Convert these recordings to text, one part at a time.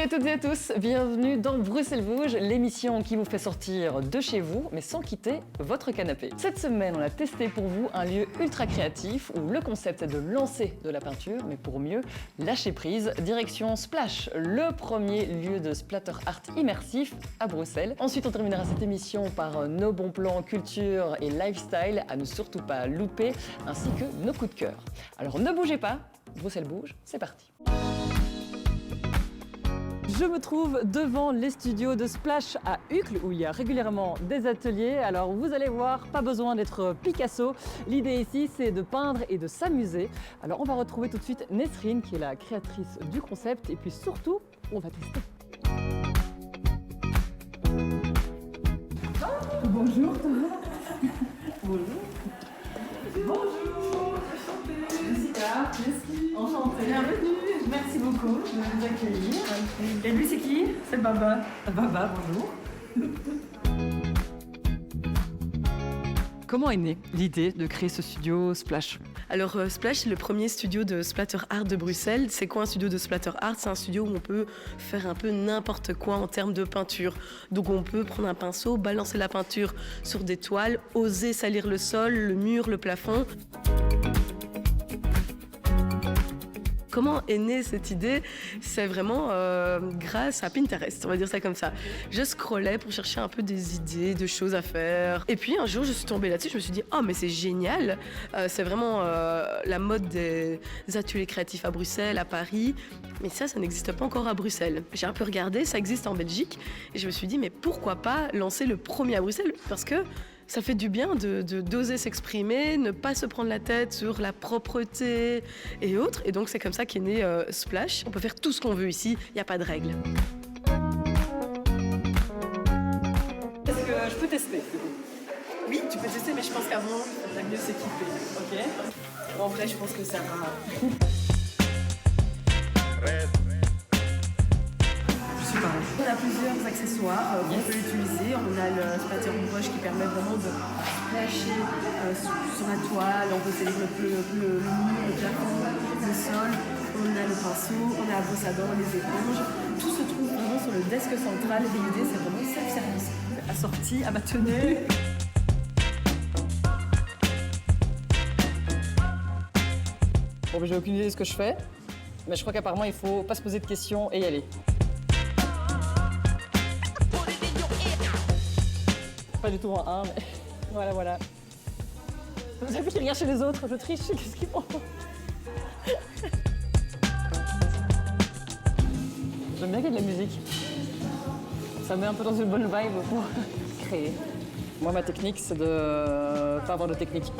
à toutes et à tous, bienvenue dans Bruxelles Bouge, l'émission qui vous fait sortir de chez vous, mais sans quitter votre canapé. Cette semaine, on a testé pour vous un lieu ultra créatif où le concept est de lancer de la peinture, mais pour mieux lâcher prise. Direction Splash, le premier lieu de splatter art immersif à Bruxelles. Ensuite, on terminera cette émission par nos bons plans culture et lifestyle à ne surtout pas louper, ainsi que nos coups de cœur. Alors ne bougez pas, Bruxelles Bouge, c'est parti. Je me trouve devant les studios de Splash à Uccle où il y a régulièrement des ateliers. Alors vous allez voir, pas besoin d'être Picasso. L'idée ici, c'est de peindre et de s'amuser. Alors on va retrouver tout de suite Nesrine qui est la créatrice du concept et puis surtout, on va tester. Bonjour. Bonjour. Bonjour, enchantée. Jessica. Merci. Enchantée. Bienvenue. Merci beaucoup de nous accueillir. Et lui, c'est qui? C'est Baba. Baba, bonjour. Comment est née l'idée de créer ce studio Splash ? Alors Splash, c'est le premier studio de splatter art de Bruxelles. C'est quoi un studio de splatter art? C'est un studio où on peut faire un peu n'importe quoi en termes de peinture. Donc on peut prendre un pinceau, balancer la peinture sur des toiles, oser salir le sol, le mur, le plafond. Comment est née cette idée? C'est vraiment grâce à Pinterest, on va dire ça comme ça. Je scrollais pour chercher un peu des idées, de choses à faire. Et puis un jour, je suis tombée là-dessus, je me suis dit « Oh, mais c'est génial !» C'est vraiment la mode des ateliers créatifs à Bruxelles, à Paris. Mais ça n'existe pas encore à Bruxelles. J'ai un peu regardé, ça existe en Belgique. Et je me suis dit « Mais pourquoi pas lancer le premier à Bruxelles ?» Parce que ça fait du bien d'oser s'exprimer, ne pas se prendre la tête sur la propreté et autres. Et donc c'est comme ça qu'est né Splash. On peut faire tout ce qu'on veut ici, il n'y a pas de règles. Est-ce que je peux tester ? Oui, tu peux tester, mais je pense qu'avant, il faudrait mieux s'équiper. Ok. En vrai, je pense que ça va. On a plusieurs accessoires qu'on peut utiliser. On a le splatter brush qui permet vraiment de splasher sur la toile. On peut salir le mur, le plafond, le sol. On a le pinceau, on a la brosse à dents, les éponges. Tout se trouve vraiment sur le desk central. Et l'idée, c'est vraiment self-service. Assorti à ma tenue. Bon, j'ai aucune idée de ce que je fais, mais je crois qu'apparemment il faut pas se poser de questions et y aller. Pas du tout en 1, mais voilà. Vous avez fait rien chez les autres, je triche, qu'est-ce qu'ils font? J'aime bien qu'il y ait de la musique. Ça me met un peu dans une bonne vibe pour créer. Moi, ma technique, c'est de pas avoir de technique.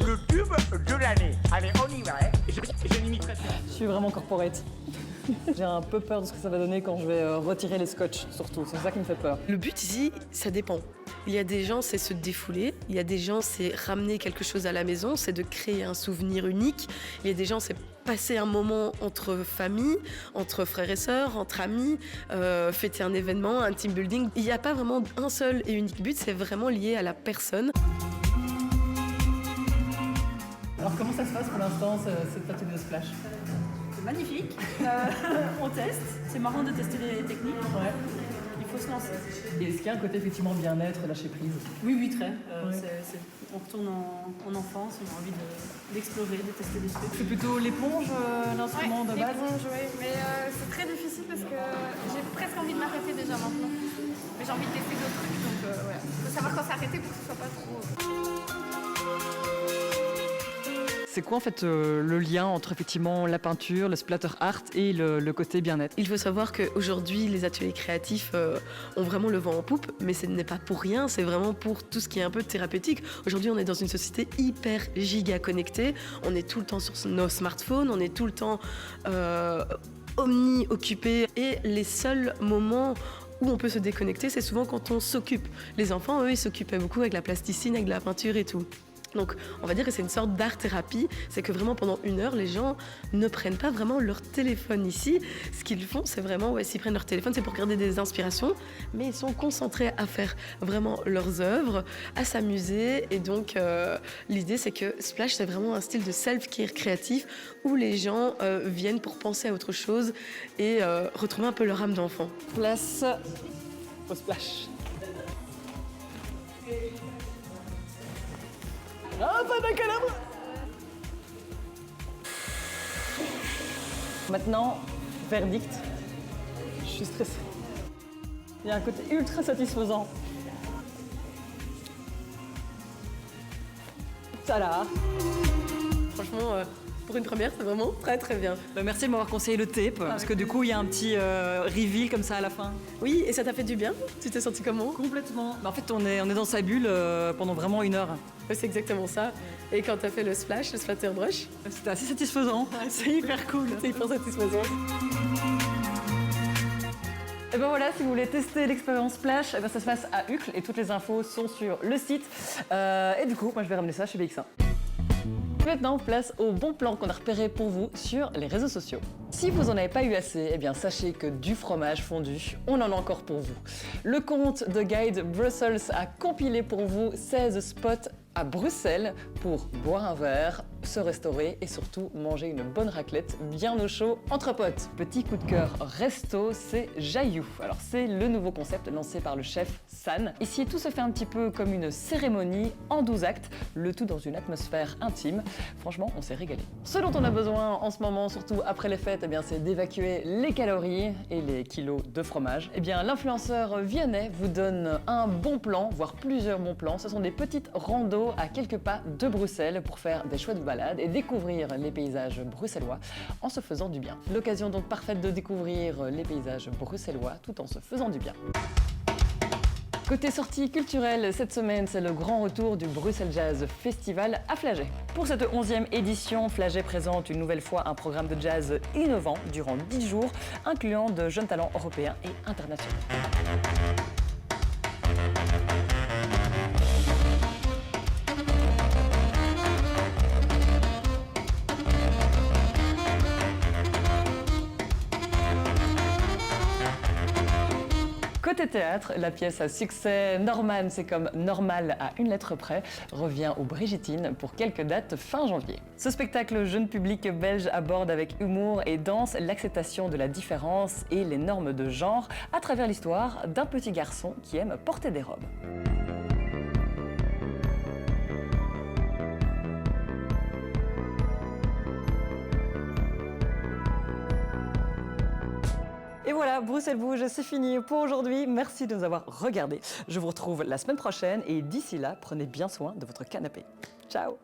Le tube de l'année. Allez, on y va. Hein. Je n'imiterai pas. Je suis vraiment corporate. J'ai un peu peur de ce que ça va donner quand je vais retirer les scotch, surtout. C'est ça qui me fait peur. Le but ici, ça dépend. Il y a des gens, c'est se défouler. Il y a des gens, c'est ramener quelque chose à la maison. C'est de créer un souvenir unique. Il y a des gens, c'est passer un moment entre familles, entre frères et sœurs, entre amis, fêter un événement, un team building. Il n'y a pas vraiment un seul et unique but. C'est vraiment lié à la personne. Alors comment ça se passe pour l'instant, cette atelier de Splash? C'est magnifique. On teste. C'est marrant de tester les techniques. Ouais. Il faut se lancer. Et est-ce qu'il y a un côté effectivement bien-être, lâcher prise? Oui, très. Ouais. On retourne en enfance, on a envie d'explorer, de tester des trucs. C'est plutôt l'éponge, l'instrument de base? L'éponge, oui. Mais c'est très difficile parce que j'ai presque envie de m'arrêter déjà maintenant. Mais j'ai envie de tester d'autres trucs, donc voilà. Il faut savoir quand s'arrêter pour que ce soit pas trop... C'est quoi en fait le lien entre effectivement la peinture, le splatter art et le côté bien-être? Il faut savoir qu'aujourd'hui, les ateliers créatifs ont vraiment le vent en poupe, mais ce n'est pas pour rien, c'est vraiment pour tout ce qui est un peu thérapeutique. Aujourd'hui, on est dans une société hyper giga connectée, on est tout le temps sur nos smartphones, on est tout le temps omni-occupé, et les seuls moments où on peut se déconnecter, c'est souvent quand on s'occupe. Les enfants, eux, ils s'occupaient beaucoup avec la plasticine, avec de la peinture et tout. Donc on va dire que c'est une sorte d'art-thérapie, c'est que vraiment pendant 1 heure, les gens ne prennent pas vraiment leur téléphone ici. Ce qu'ils font, c'est vraiment, s'ils prennent leur téléphone, c'est pour regarder des inspirations, mais ils sont concentrés à faire vraiment leurs œuvres, à s'amuser. Et donc l'idée, c'est que Splash, c'est vraiment un style de self-care créatif où les gens viennent pour penser à autre chose et retrouver un peu leur âme d'enfant. Place au splash. Ah, pas d'un calabre. Maintenant, verdict. Je suis stressée. Il y a un côté ultra satisfaisant. Ça là. Franchement, pour une première, c'est vraiment très très bien. Merci de m'avoir conseillé le tape, parce que du coup, il y a un petit reveal comme ça à la fin. Oui, et ça t'a fait du bien? Tu t'es senti comment? Complètement. Mais en fait, on est dans sa bulle pendant vraiment 1 heure. Ouais, c'est exactement ça. Et quand t'as fait le splash, le splatterbrush, C'était assez satisfaisant. C'est hyper cool. c'est hyper satisfaisant. Et ben voilà, si vous voulez tester l'expérience Splash, ça se passe à Uccle et toutes les infos sont sur le site. Et du coup, moi je vais ramener ça chez BX1. Maintenant, place au bon plan qu'on a repéré pour vous sur les réseaux sociaux. Si vous en avez pas eu assez, eh bien sachez que du fromage fondu, on en a encore pour vous. Le compte de Guide Brussels a compilé pour vous 16 spots à Bruxelles pour boire un verre, se restaurer et surtout manger une bonne raclette bien au chaud entre potes. Petit coup de cœur resto, c'est Jaillou. Alors c'est le nouveau concept lancé par le chef San. Ici tout se fait un petit peu comme une cérémonie en 12 actes, le tout dans une atmosphère intime. Franchement, on s'est régalé. Ce dont on a besoin en ce moment, surtout après les fêtes, eh bien, c'est d'évacuer les calories et les kilos de fromage. Eh bien, l'influenceur Vianney vous donne un bon plan, voire plusieurs bons plans. Ce sont des petites randos à quelques pas de Bruxelles pour faire des chouettes balades et découvrir les paysages bruxellois en se faisant du bien. L'occasion donc parfaite de découvrir les paysages bruxellois tout en se faisant du bien. Côté sortie culturelle, cette semaine, c'est le grand retour du Bruxelles Jazz Festival à Flagey. Pour cette 11e édition, Flagey présente une nouvelle fois un programme de jazz innovant durant 10 jours, incluant de jeunes talents européens et internationaux. Côté théâtre, la pièce à succès Norman, c'est comme normal à une lettre près, revient aux Brigitines pour quelques dates fin janvier. Ce spectacle jeune public belge aborde avec humour et danse l'acceptation de la différence et les normes de genre à travers l'histoire d'un petit garçon qui aime porter des robes. Et voilà, Bruxelles Bouge, c'est fini pour aujourd'hui. Merci de nous avoir regardés. Je vous retrouve la semaine prochaine et d'ici là, prenez bien soin de votre canapé. Ciao!